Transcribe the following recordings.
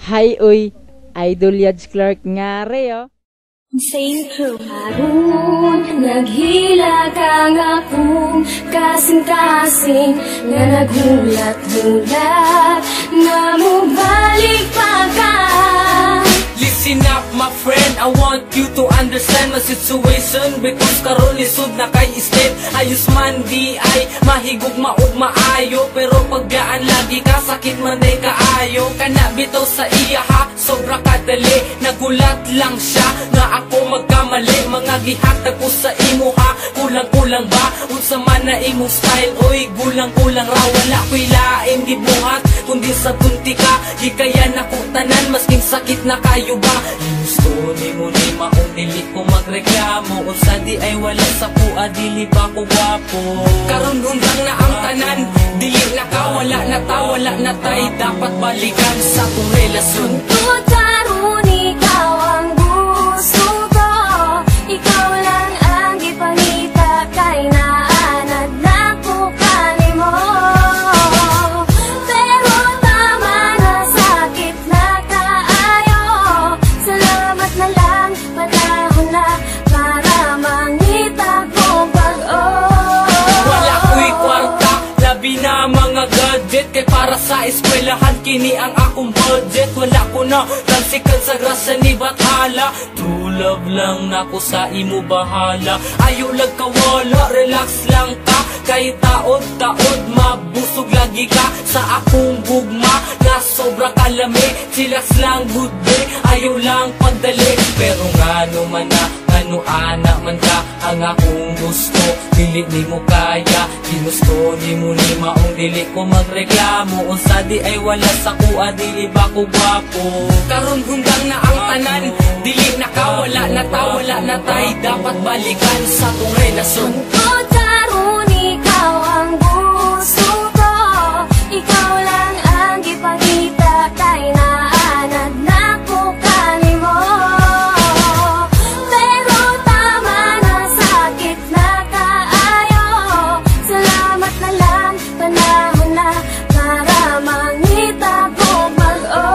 Hi, uy. Idol Yads Clark nga re, oh. St. Crew Harun, naghila ka nga kung kasing-kasing nga naghulat-hulat na mubalik pa ka. Listen up my friend, I want you to understand my situation because karon lisod na kay state. Ayos man di ay mahigugma ug maayo, pero paggaan lagi ka sakit man day kaayo. Kana bitaw sa iya ha, sobra kadali, nagulat lang siya nga ako magkamali. Mga gihatag ko sa imo ha, kulang-kulang ba unsa man na imong style? Oy, gulang-kulang ra, wala ko'y lain gibuhat kundi sa tunti ka. Gikayan ako tanan masking sakit na kayo ba? Gusto ni mo ni maong dili ko magreklamo, unsa di ay wala sa pua, dili ba ko gwapo? Karon undang na ang tanan, dili na ka, wala na ta, wala na tay, dapat balikan sa kong relasyon. Tungkol karon ikaw ang gusto ko, ikaw lang ang ipangita kay naanad na ko kanimo. Pero tama na, sakit na kaayo, salamat na lang, panahon na para mangita ko pag-o. Wala ko'y kwarta, labi na mga gadget, kay para sa eskwelahan kini ang akong budget. Wala ko na tansikan sa grasa ni Bathala, true love lang nako sa imo bahala. Ayaw lang kawala, relax lang ka, kay taod-taod mabusog lagi ka sa akong gugma na sobra kalami. Chillax lang good day, ayaw lang pagdali, pero ngano man na, ngano ana man ka ang akong gusto, dili ni mo kaya. Ginusto ni mo ni maong dili ko magreklamo, unsa di ay wala sa kuha, dili ba ko gwapo? Karon hunggang na ang tanan, dili na ka, wala na ta, wala na tay, dapat balikan sa tong relasyon. Tungkol karon ikaw ang gusto ko, ikaw lang ang ipangita kay naanad na ko kanimo. Pero tama na, sakit na kaayo, salamat na lang, panahon na para mangita ko mag-o.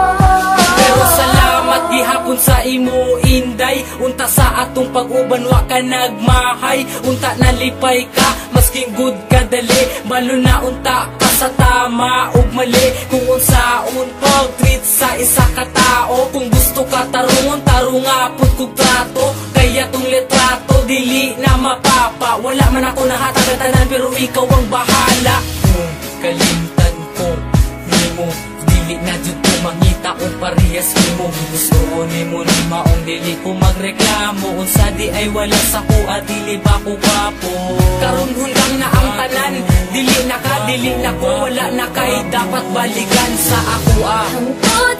Pero salamat gihapon sa imo inday, unta sa atong pag-uban wa ka nagmahay, unta nalipay ka masking good ka dali, malo na unta ka sa tama ug mali. Kung unsaon pag treat sa isa ka tao, kung gusto ka tarungon, tarunga pud kog trato, kaya tong litrato dili na mapapa. Wala man ako nahatag ang tanan, pero ikaw ang bahala. Kung kalimtan ko nimo, dili na jud ko mangita og parehas nimo. Gusto ni mo ni maong dili ko magreklamo, unsa di ay wala sa kuha, dili ba ko gwapo? Karon hunggang na ang tanan, dili na ka, dili na ko, wala na kay, dapat balikan sa ako ah. Tungkol